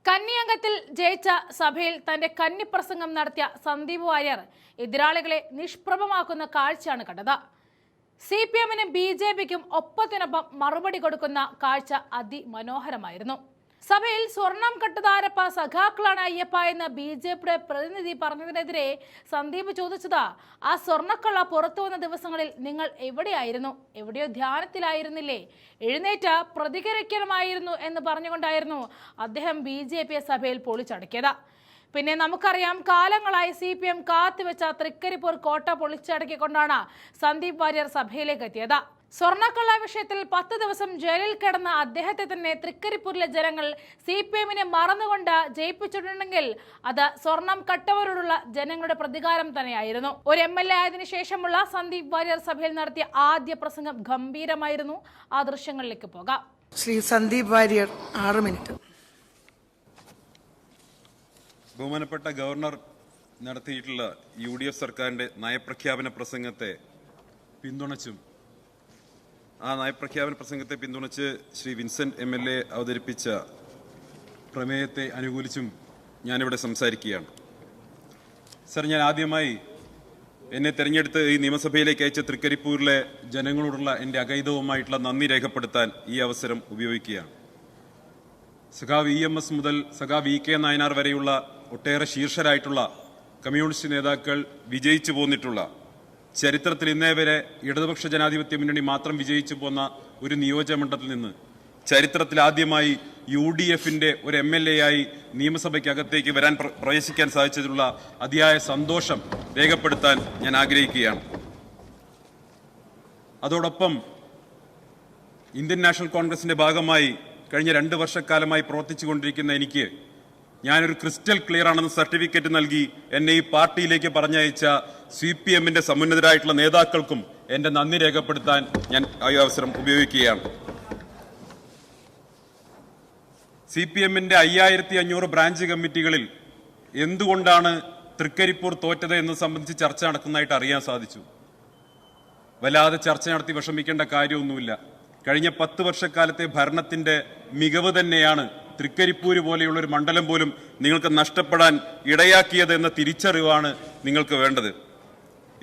കന്നിയംഗത്തിൽ ജയിച്ച സഭയിൽ തന്റെ കന്നിപ്രസംഗം നടത്തിയ സന്ദീപ് വാര്യർ എതിരാളികളെ നിഷ്പ്രഭമാക്കുന്ന കാഴ്ചയാണ് കണ്ടത്. CPM-നും BJP-ക്കും ഒപ്പത്തിനൊപ്പം മറുപടി കൊടുക്കുന്ന കാഴ്ച അതിമനോഹരമായിരുന്നു. സഭയിൽ സ്വർണം കട്ടുതാരപ്പ സഖാക്കളാണ് അയ്യപ്പ എന്ന് BJP-യുടെ പ്രതിനിധി പറഞ്ഞതിനെതിരെ സന്ദീപ് ചോദിച്ചത്, ആ സ്വർണ്ണക്കള്ള പുറത്തു വന്ന ദിവസങ്ങളിൽ നിങ്ങൾ എവിടെയായിരുന്നു? എവിടെയോ ധ്യാനത്തിലായിരുന്നില്ലേ? എഴുന്നേറ്റ് പ്രതികരിക്കണമായിരുന്നു എന്ന് പറഞ്ഞുകൊണ്ടായിരുന്നു അദ്ദേഹം BJP സഭയിൽ പൊളിച്ചടക്കിയത്. പിന്നെ നമുക്കറിയാം, കാലങ്ങളായി CPM കാത്തുവെച്ച തൃക്കരിപ്പൂർ കോട്ട പൊളിച്ചടക്കിക്കൊണ്ടാണ് സന്ദീപ് വാര്യർ സഭയിലേക്ക് എത്തിയത്. സ്വർണ്ണക്കള്ള വിഷയത്തിൽ 10 ദിവസം ജയിലിൽ കിടന്ന അദ്ദേഹത്തെ തന്നെ തൃക്കരിപ്പൂരിലെ ജനങ്ങൾ CPM-നെ മറന്നുകൊണ്ട് ജയിപ്പിച്ചിട്ടുണ്ടെങ്കിൽ അത് സ്വർണം കട്ടവരോടുള്ള ജനങ്ങളുടെ പ്രതികാരം തന്നെയായിരുന്നു. ഒരു MLA ആയതിനു ശേഷമുള്ള സന്ദീപ് വാര്യർ സഭയിൽ നടത്തിയ ആദ്യ പ്രസംഗം ഗംഭീരമായിരുന്നു. ആ ദൃശ്യങ്ങളിലേക്ക് പോകാം. ശ്രീ സന്ദീപ് വാര്യർ 6 മിനിറ്റ്. ബഹുമാനപ്പെട്ട ഗവർണർ നടത്തിയിട്ടുള്ള UDF സർക്കാരിന്റെ നയപ്രഖ്യാപന പ്രസംഗത്തെ പിന്തുണച്ചും ആ നയപ്രഖ്യാപന പ്രസംഗത്തെ പിന്തുണച്ച് ശ്രീ വിൻസെന്റ് MLA അവതരിപ്പിച്ച പ്രമേയത്തെ അനുകൂലിച്ചും ഞാനിവിടെ സംസാരിക്കുകയാണ്. സർ, ഞാൻ ആദ്യമായി എന്നെ തെരഞ്ഞെടുത്ത് ഈ നിയമസഭയിലേക്ക് അയച്ച തൃക്കരിപ്പൂരിലെ ജനങ്ങളോടുള്ള എൻ്റെ അഗൈതവുമായിട്ടുള്ള നന്ദി രേഖപ്പെടുത്താൻ ഈ അവസരം ഉപയോഗിക്കുകയാണ്. സഖാവ് EMS മുതൽ സഖാവ് EK നായനാർ വരെയുള്ള ഒട്ടേറെ ശീർഷരായിട്ടുള്ള കമ്മ്യൂണിസ്റ്റ് നേതാക്കൾ വിജയിച്ചു പോന്നിട്ടുള്ള, ചരിത്രത്തിൽ ഇന്നേ വരെ ഇടതുപക്ഷ ജനാധിപത്യ മുന്നണി മാത്രം വിജയിച്ചു പോന്ന ഒരു നിയോജകമണ്ഡലത്തിൽ നിന്ന് ചരിത്രത്തിൽ ആദ്യമായി UDF-ന്റെ ഒരു MLA ആയി നിയമസഭയ്ക്കകത്തേക്ക് വരാൻ പ്രവേശിക്കാൻ സാധിച്ചതിലുള്ള അതിയായ സന്തോഷം രേഖപ്പെടുത്താൻ ഞാൻ ആഗ്രഹിക്കുകയാണ്. അതോടൊപ്പം ഇന്ത്യൻ നാഷണൽ കോൺഗ്രസിന്റെ ഭാഗമായി കഴിഞ്ഞ 2 വർഷക്കാലമായി പ്രവർത്തിച്ചുകൊണ്ടിരിക്കുന്ന എനിക്ക് ഞാനൊരു ക്രിസ്റ്റൽ ക്ലിയർ ആണെന്ന് സർട്ടിഫിക്കറ്റ് നൽകി എന്നെ ഈ പാർട്ടിയിലേക്ക് പറഞ്ഞയച്ച CPM-ന്റെ സമുന്നതരായിട്ടുള്ള നേതാക്കൾക്കും എന്റെ നന്ദി രേഖപ്പെടുത്താൻ ഞാൻ ഈ അവസരം ഉപയോഗിക്കുകയാണ്. CPM-ന്റെ 5500 ബ്രാഞ്ച് കമ്മിറ്റികളിൽ എന്തുകൊണ്ടാണ് തൃക്കരിപ്പൂർ തോറ്റത് എന്നത് സംബന്ധിച്ച് ചർച്ച നടക്കുന്നതായിട്ട് അറിയാൻ സാധിച്ചു. വല്ലാതെ ചർച്ച നടത്തി വിഷമിക്കേണ്ട കാര്യമൊന്നുമില്ല. കഴിഞ്ഞ 10 വർഷക്കാലത്തെ ഭരണത്തിന്റെ മികവ് തന്നെയാണ് തൃക്കരിപ്പൂര് പോലെയുള്ള ഒരു മണ്ഡലം പോലും നിങ്ങൾക്ക് നഷ്ടപ്പെടാൻ ഇടയാക്കിയത് എന്ന തിരിച്ചറിവാണ് നിങ്ങൾക്ക് വേണ്ടത്.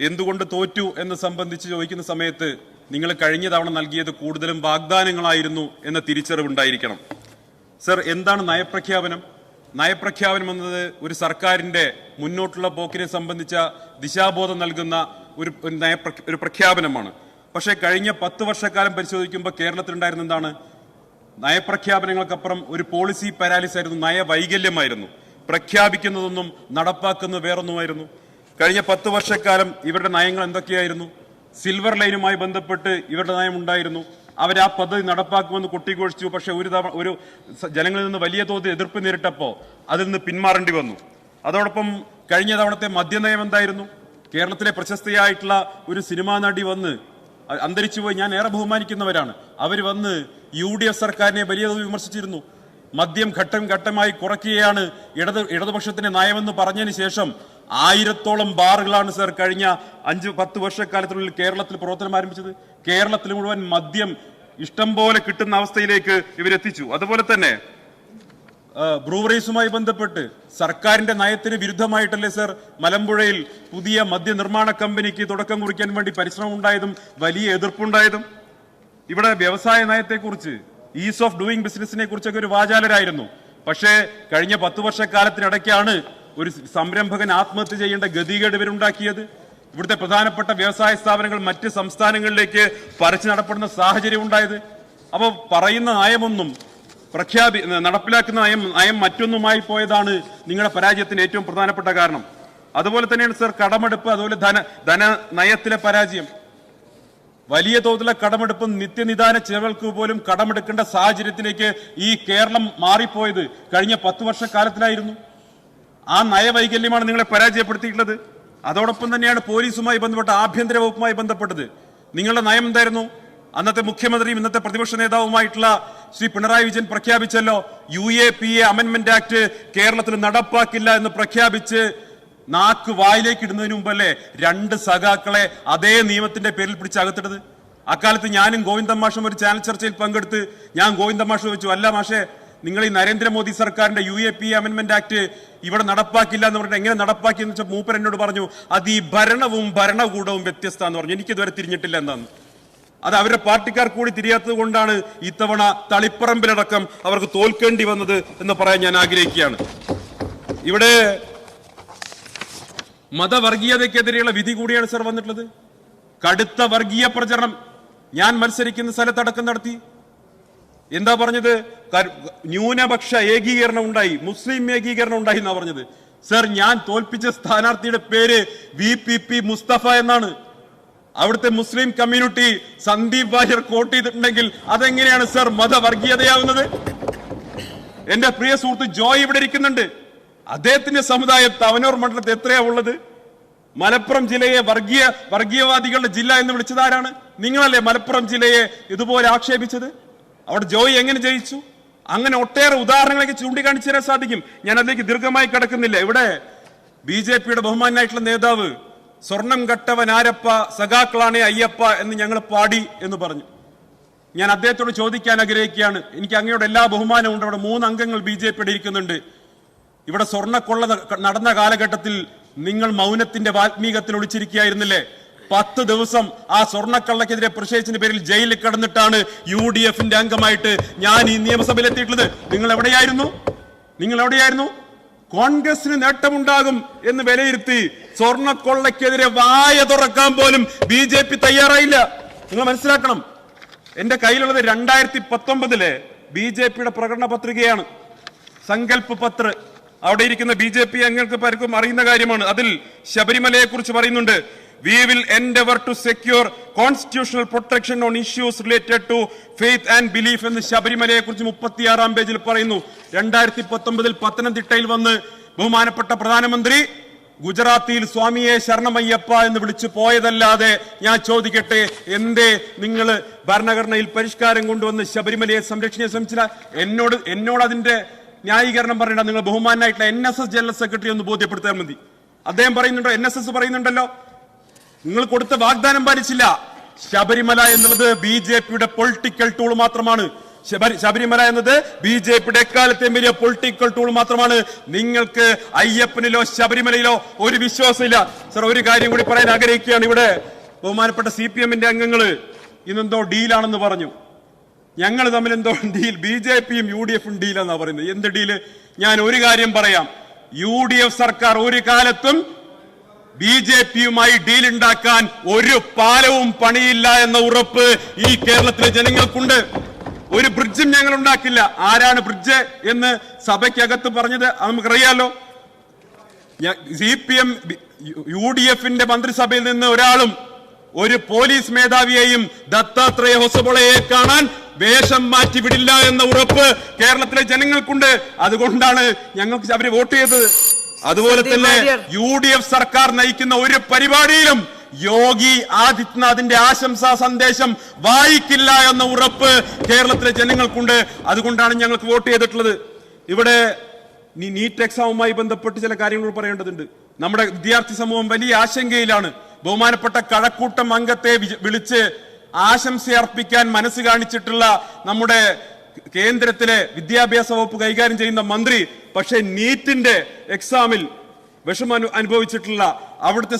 എന്തുകൊണ്ട് തോറ്റു എന്ന് സംബന്ധിച്ച് ചോദിക്കുന്ന സമയത്ത് നിങ്ങൾ കഴിഞ്ഞ തവണ നൽകിയത് കൂടുതലും വാഗ്ദാനങ്ങളായിരുന്നു എന്ന തിരിച്ചറിവുണ്ടായിരിക്കണം. സർ, എന്താണ് നയപ്രഖ്യാപനം? നയപ്രഖ്യാപനം എന്നത് ഒരു സർക്കാരിന്റെ മുന്നോട്ടുള്ള പോക്കിനെ സംബന്ധിച്ച ദിശാബോധം നൽകുന്ന ഒരു പ്രഖ്യാപനമാണ്. പക്ഷേ കഴിഞ്ഞ 10 വർഷക്കാലം പരിശോധിക്കുമ്പോൾ കേരളത്തിലുണ്ടായിരുന്ന എന്താണ്? നയപ്രഖ്യാപനങ്ങൾക്കപ്പുറം ഒരു പോളിസി പാരാലിസ് ആയിരുന്നു, നയവൈകല്യമായിരുന്നു. പ്രഖ്യാപിക്കുന്നതൊന്നും നടപ്പാക്കുന്നത് വേറൊന്നുമായിരുന്നു. കഴിഞ്ഞ 10 വർഷക്കാലം ഇവരുടെ നയങ്ങൾ എന്തൊക്കെയായിരുന്നു? സിൽവർ ലൈനുമായി ബന്ധപ്പെട്ട് ഇവരുടെ നയം ഉണ്ടായിരുന്നു. അവർ ആ പദ്ധതി നടപ്പാക്കുമെന്ന് കൊട്ടിഘോഷിച്ചു. പക്ഷെ ഒരു ജനങ്ങളിൽ നിന്ന് വലിയ തോതിൽ എതിർപ്പ് നേരിട്ടപ്പോൾ അതിൽ നിന്ന് പിന്മാറേണ്ടി വന്നു. അതോടൊപ്പം കഴിഞ്ഞ തവണത്തെ മദ്യനയം എന്തായിരുന്നു? കേരളത്തിലെ പ്രശസ്തയായിട്ടുള്ള ഒരു സിനിമാ നടി വന്ന് അന്തരിച്ചുപോയി, ഞാൻ ഏറെ ബഹുമാനിക്കുന്നവരാണ്, അവർ വന്ന് UDF സർക്കാരിനെ വലിയ തോതിൽ വിമർശിച്ചിരുന്നു. മദ്യം ഘട്ടം ഘട്ടമായി കുറയ്ക്കുകയാണ് ഇടതുപക്ഷത്തിന്റെ നയമെന്ന് പറഞ്ഞതിന് ശേഷം 1000-ഓളം ബാറുകളാണ് സർ കഴിഞ്ഞ 5-10 വർഷക്കാലത്തിനുള്ളിൽ കേരളത്തിൽ പ്രവർത്തനം ആരംഭിച്ചത്. കേരളത്തിൽ മുഴുവൻ മദ്യം ഇഷ്ടം പോലെ കിട്ടുന്ന അവസ്ഥയിലേക്ക് ഇവരെത്തിച്ചു. അതുപോലെ തന്നെ ബ്രൂവറീസുമായി ബന്ധപ്പെട്ട് സർക്കാരിന്റെ നയത്തിന് വിരുദ്ധമായിട്ടല്ലേ സർ മലമ്പുഴയിൽ പുതിയ മദ്യനിർമ്മാണ കമ്പനിക്ക് തുടക്കം കുറിക്കാൻ വേണ്ടി പരിശ്രമം ഉണ്ടായതും വലിയ എതിർപ്പുണ്ടായതും? ഇവിടെ വ്യവസായ നയത്തെക്കുറിച്ച്, ഈസ് ഓഫ് ഡൂയിങ് ബിസിനസിനെ കുറിച്ചൊക്കെ ഒരു വാചാലരായിരുന്നു. പക്ഷേ കഴിഞ്ഞ 10 വർഷക്കാലത്തിനിടയ്ക്കാണ് ഒരു സംരംഭകൻ ആത്മഹത്യ ചെയ്യേണ്ട ഗതികേട് ഇവരുണ്ടാക്കിയത്. ഇവിടുത്തെ പ്രധാനപ്പെട്ട വ്യവസായ സ്ഥാപനങ്ങൾ മറ്റ് സംസ്ഥാനങ്ങളിലേക്ക് പറിച്ചു നടപ്പെടുന്ന സാഹചര്യം ഉണ്ടായത്. അപ്പോൾ പറയുന്ന നയമൊന്നും നടപ്പിലാക്കുന്ന നയം മറ്റൊന്നുമായി പോയതാണ് നിങ്ങളുടെ പരാജയത്തിന് ഏറ്റവും പ്രധാനപ്പെട്ട കാരണം. അതുപോലെ തന്നെയാണ് സർ കടമെടുപ്പ്, അതുപോലെ ധനനയത്തിലെ പരാജയം. വലിയ തോതിലുള്ള കടമെടുപ്പും നിത്യനിദാന ചെലവുകൾക്ക് പോലും കടമെടുക്കേണ്ട സാഹചര്യത്തിലേക്ക് ഈ കേരളം മാറിപ്പോയത് കഴിഞ്ഞ 10 വർഷക്കാലത്തിലായിരുന്നു. ആ നയവൈകല്യമാണ് നിങ്ങളെ പരാജയപ്പെടുത്തിയിട്ടുള്ളത്. അതോടൊപ്പം തന്നെയാണ് പോലീസുമായി ബന്ധപ്പെട്ട, ആഭ്യന്തര വകുപ്പുമായി ബന്ധപ്പെട്ടത്. നിങ്ങളുടെ നയം എന്തായിരുന്നു? അന്നത്തെ മുഖ്യമന്ത്രിയും ഇന്നത്തെ പ്രതിപക്ഷ നേതാവുമായിട്ടുള്ള ശ്രീ പിണറായി വിജയൻ പ്രഖ്യാപിച്ചല്ലോ, UAPA അമെന്റ്മെന്റ് ആക്ട് കേരളത്തിൽ നടപ്പാക്കില്ല എന്ന് പ്രഖ്യാപിച്ച് നാക്ക് വായിലേക്ക് ഇടുന്നതിന് മുമ്പല്ലേ 2 സഖാക്കളെ അതേ നിയമത്തിന്റെ പേരിൽ പിടിച്ച് അകത്തിട്ടത്? അക്കാലത്ത് ഞാനും ഗോവിന്ദൻ മാഷും ഒരു ചാനൽ ചർച്ചയിൽ പങ്കെടുത്ത് ഞാൻ ഗോവിന്ദൻ മാഷ് ചോദിച്ചു, അല്ല മാഷേ, നിങ്ങൾ ഈ നരേന്ദ്രമോദി സർക്കാരിന്റെ UAP അമെന്റ്മെന്റ് ആക്ട് ഇവിടെ നടപ്പാക്കില്ല എന്ന് പറഞ്ഞിട്ട് എങ്ങനെ നടപ്പാക്കി എന്ന് വെച്ചാൽ മൂപ്പർ എന്നോട് പറഞ്ഞു അത് ഈ ഭരണവും ഭരണകൂടവും വ്യത്യസ്തമാണെന്ന് പറഞ്ഞു. എനിക്കിതുവരെ തിരിഞ്ഞിട്ടില്ല എന്നാണ്. അത് അവരുടെ പാർട്ടിക്കാർ കൂടി തിരിയാത്തത് കൊണ്ടാണ് ഇത്തവണ തളിപ്പറമ്പിലടക്കം അവർക്ക് തോൽക്കേണ്ടി വന്നത് എന്ന് പറയാൻ ഞാൻ ആഗ്രഹിക്കുകയാണ്. ഇവിടെ മതവർഗീയതയ്ക്കെതിരെയുള്ള വിധി കൂടിയാണ് സർ വന്നിട്ടുള്ളത്. കടുത്ത വർഗീയ പ്രചരണം ഞാൻ മത്സരിക്കുന്ന സ്ഥലത്തടക്കം നടത്തി. എന്താ പറഞ്ഞത്? ന്യൂനപക്ഷ ഏകീകരണം ഉണ്ടായി, മുസ്ലിം ഏകീകരണം ഉണ്ടായി എന്നാ പറഞ്ഞത്. സർ, ഞാൻ തോൽപ്പിച്ച സ്ഥാനാർത്ഥിയുടെ പേര് VPP മുസ്തഫ എന്നാണ്. അവിടുത്തെ Muslim community Sandeep Warrier quote ചെയ്തിട്ടുണ്ടെങ്കിൽ അതെങ്ങനെയാണ് സർ മതവർഗീയതയാവുന്നത്? എന്റെ പ്രിയ സുഹൃത്ത് ജോയ് ഇവിടെ ഇരിക്കുന്നുണ്ട്. അദ്ദേഹത്തിന്റെ സമുദായം തവനൂർ മണ്ഡലത്തിൽ എത്രയാ ഉള്ളത്? മലപ്പുറം ജില്ലയെ വർഗീയവാദികളുടെ ജില്ല എന്ന് വിളിച്ചതാരാണ്? നിങ്ങളല്ലേ മലപ്പുറം ജില്ലയെ ഇതുപോലെ ആക്ഷേപിച്ചത്? അവിടെ ജോയ് എങ്ങനെ ജയിച്ചു? അങ്ങനെ ഒട്ടേറെ ഉദാഹരണങ്ങളൊക്കെ ചൂണ്ടിക്കാണിച്ചു തരാൻ സാധിക്കും. ഞാൻ അതിലേക്ക് ദീർഘമായി കിടക്കുന്നില്ല. ഇവിടെ BJPയുടെ ബഹുമാനായിട്ടുള്ള നേതാവ് സ്വർണം കട്ടവൻ ആരപ്പ, സഖാക്കളാണേ അയ്യപ്പ എന്ന് ഞങ്ങൾ പാടി എന്ന് പറഞ്ഞു. ഞാൻ അദ്ദേഹത്തോട് ചോദിക്കാൻ ആഗ്രഹിക്കുകയാണ്. എനിക്ക് അങ്ങയോട് എല്ലാ ബഹുമാനവും ഉണ്ട്. അവിടെ 3 അംഗങ്ങൾ BJPയുടെ ഇരിക്കുന്നുണ്ട്. ഇവിടെ സ്വർണ്ണക്കൊള്ള നടന്ന കാലഘട്ടത്തിൽ നിങ്ങൾ മൗനത്തിന്റെ വാൽമീകത്തിൽ ഒളിച്ചിരിക്കുകയായിരുന്നില്ലേ? 10 ദിവസം ആ സ്വർണ്ണക്കള്ളക്കെതിരെ പ്രതിഷേധിച്ചതിന്റെ പേരിൽ ജയിലിൽ കിടന്നിട്ടാണ് UDFന്റെ അംഗമായിട്ട് ഞാൻ ഈ നിയമസഭയിൽ എത്തിയിട്ടുള്ളത്. നിങ്ങൾ എവിടെയായിരുന്നു? കോൺഗ്രസിന് നേട്ടമുണ്ടാകും എന്ന് വിലയിരുത്തി സ്വർണ്ണക്കൊള്ളക്കെതിരെ വായ തുറക്കാൻ പോലും BJP തയ്യാറായില്ല. നിങ്ങൾ മനസ്സിലാക്കണം. എന്റെ കയ്യിലുള്ളത് 2019 BJPയുടെ പ്രകടന പത്രികയാണ്, സങ്കല്പ് പത്ര. അവിടെ ഇരിക്കുന്ന BJP അംഗങ്ങൾക്ക് പലർക്കും അറിയുന്ന കാര്യമാണ്. അതിൽ ശബരിമലയെ കുറിച്ച് പറയുന്നുണ്ട്. We will endeavor to secure constitutional protection on issues related to faith and belief എന്ന് ശബരിമലയെ കുറിച്ച് 36-ാം പേജിൽ പറയുന്നു. 2019 പത്തനംതിട്ടയിൽ വന്ന് ബഹുമാനപ്പെട്ട പ്രധാനമന്ത്രി ഗുജറാത്തിയിൽ സ്വാമിയെ ശരണമയ്യപ്പ എന്ന് വിളിച്ചു പോയതല്ലാതെ ഞാൻ ചോദിക്കട്ടെ, എന്തേ നിങ്ങൾ ഭരണഘടനയിൽ പരിഷ്കാരം കൊണ്ടുവന്ന് ശബരിമലയെ സംരക്ഷിക്കാൻ ശ്രമിച്ചില്ല? എന്നോട് അതിന്റെ ന്യായീകരണം പറയണ്ട. നിങ്ങൾ ബഹുമാനായിട്ടുള്ള NSS ജനറൽ സെക്രട്ടറി ഒന്ന് ബോധ്യപ്പെടുത്താൻ മതി. അദ്ദേഹം പറയുന്നുണ്ടോ? NSS പറയുന്നുണ്ടല്ലോ, നിങ്ങൾ കൊടുത്ത വാഗ്ദാനം പാലിച്ചില്ല. ശബരിമല എന്നുള്ളത് BJPയുടെ പൊളിറ്റിക്കൽ ടൂൾ മാത്രമാണ്. ശബരിമല എന്നത് BJPയുടെ എക്കാലത്തെയും വലിയ പൊളിറ്റിക്കൽ ടൂൾ മാത്രമാണ്. നിങ്ങൾക്ക് അയ്യപ്പനിലോ ശബരിമലയിലോ ഒരു വിശ്വാസമില്ല. സർ, ഒരു കാര്യം കൂടി പറയാൻ ആഗ്രഹിക്കുകയാണ്. ഇവിടെ ബഹുമാനപ്പെട്ട CPMന്റെ അംഗങ്ങള് ഇന്നെന്തോ ഡീലാണെന്ന് പറഞ്ഞു. ഞങ്ങൾ തമ്മിൽ എന്തോ ഡീൽ, BJPയും UDFും ഡീലാന്നാ പറയുന്നത്. എന്ത് ഡീല്? ഞാൻ ഒരു കാര്യം പറയാം. UDF സർക്കാർ ഒരു കാലത്തും BJPയുമായി ഡീൽ ഉണ്ടാക്കാൻ ഒരു പാലവും പണിയില്ല എന്ന ഉറപ്പ് ഈ കേരളത്തിലെ ജനങ്ങൾക്കുണ്ട്. ഒരു ബ്രിഡ്ജും ഞങ്ങൾ ഉണ്ടാക്കില്ല. ആരാണ് ബ്രിഡ്ജ് എന്ന് സഭയ്ക്കകത്ത് പറഞ്ഞത് നമുക്കറിയാലോ. CPM UDFന്റെ മന്ത്രിസഭയിൽ നിന്ന് ഒരാളും ഒരു പോലീസ് മേധാവിയെയും ദത്താത്രേയ ഹൊസബോളയെ കാണാൻ വേഷം മാറ്റി വിടില്ല എന്ന ഉറപ്പ് കേരളത്തിലെ ജനങ്ങൾക്കുണ്ട്. അതുകൊണ്ടാണ് ഞങ്ങൾക്ക് അവര് വോട്ട് ചെയ്തത്. അതുപോലെ തന്നെ UDF സർക്കാർ നയിക്കുന്ന ഒരു പരിപാടിയിലും യോഗി ആദിത്യനാഥിന്റെ ആശംസാ സന്ദേശം വായിക്കില്ല എന്ന ഉറപ്പ് കേരളത്തിലെ ജനങ്ങൾക്കുണ്ട്. അതുകൊണ്ടാണ് ഞങ്ങൾക്ക് വോട്ട് ചെയ്തിട്ടുള്ളത്. ഇവിടെ നീറ്റ് എക്സാമുമായി ബന്ധപ്പെട്ട് ചില കാര്യങ്ങൾ പറയേണ്ടതുണ്ട്. നമ്മുടെ വിദ്യാർത്ഥി സമൂഹം വലിയ ആശങ്കയിലാണ്. ബഹുമാനപ്പെട്ട കഴക്കൂട്ടം അംഗത്തെ വിളിച്ച് ആശംസയർപ്പിക്കാൻ മനസ്സ് കാണിച്ചിട്ടുള്ള നമ്മുടെ കേന്ദ്രത്തിലെ വിദ്യാഭ്യാസ വകുപ്പ് കൈകാര്യം ചെയ്യുന്ന മന്ത്രി പക്ഷേ നീറ്റിന്റെ എക്സാമിൽ വിഷമം അനുഭവിച്ചിട്ടുള്ള അവിടുത്തെ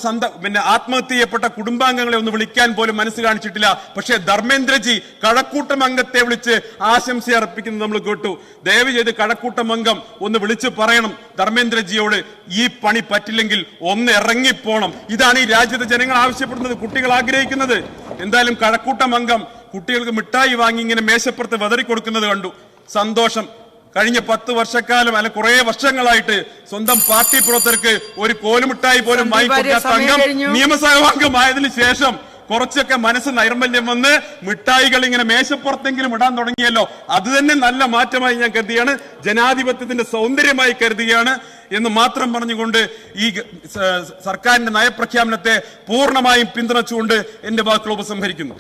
ആത്മഹത്യ ചെയ്യപ്പെട്ട കുടുംബാംഗങ്ങളെ ഒന്ന് വിളിക്കാൻ പോലും മനസ്സ് കാണിച്ചിട്ടില്ല. പക്ഷേ ധർമ്മേന്ദ്രജി കഴക്കൂട്ടം അംഗത്തെ വിളിച്ച് ആശംസ അർപ്പിക്കുന്നത് നമ്മൾ കേട്ടു. ദയവ് ചെയ്ത് കഴക്കൂട്ടം അംഗം ഒന്ന് വിളിച്ചു പറയണം ധർമ്മേന്ദ്രജിയോട്, ഈ പണി പറ്റില്ലെങ്കിൽ ഒന്ന് ഇറങ്ങിപ്പോണം. ഇതാണ് ഈ രാജ്യത്തെ ജനങ്ങൾ ആവശ്യപ്പെടുന്നത്, കുട്ടികൾ ആഗ്രഹിക്കുന്നത്. എന്തായാലും കഴക്കൂട്ടം അംഗം കുട്ടികൾക്ക് മിഠായി വാങ്ങി ഇങ്ങനെ മേശപ്പുറത്ത് വെതറിക്കൊടുക്കുന്നത് കണ്ടു. സന്തോഷം. കഴിഞ്ഞ 10 വർഷക്കാലം അല്ല കുറെ വർഷങ്ങളായിട്ട് സ്വന്തം പാർട്ടി പ്രവർത്തകർക്ക് ഒരു കോലുമിഠായി പോലും വാങ്ങിക്കൊടുക്കാത്ത അംഗം നിയമസഭാംഗമായതിനു ശേഷം കുറച്ചൊക്കെ മനസ്സ് നൈർമല്യം വന്ന് മിഠായികൾ ഇങ്ങനെ മേശപ്പുറത്തെങ്കിലും ഇടാൻ തുടങ്ങിയല്ലോ. അത് തന്നെ നല്ല മാറ്റമായി ഞാൻ കരുതിയാണ്, ജനാധിപത്യത്തിന്റെ സൗന്ദര്യമായി കരുതുകയാണ് എന്ന് മാത്രം പറഞ്ഞുകൊണ്ട് ഈ സർക്കാരിന്റെ നയപ്രഖ്യാപനത്തെ പൂർണ്ണമായും പിന്തുണച്ചുകൊണ്ട് എന്റെ വാക്കുകൾ ഉപസംഹരിക്കുന്നു.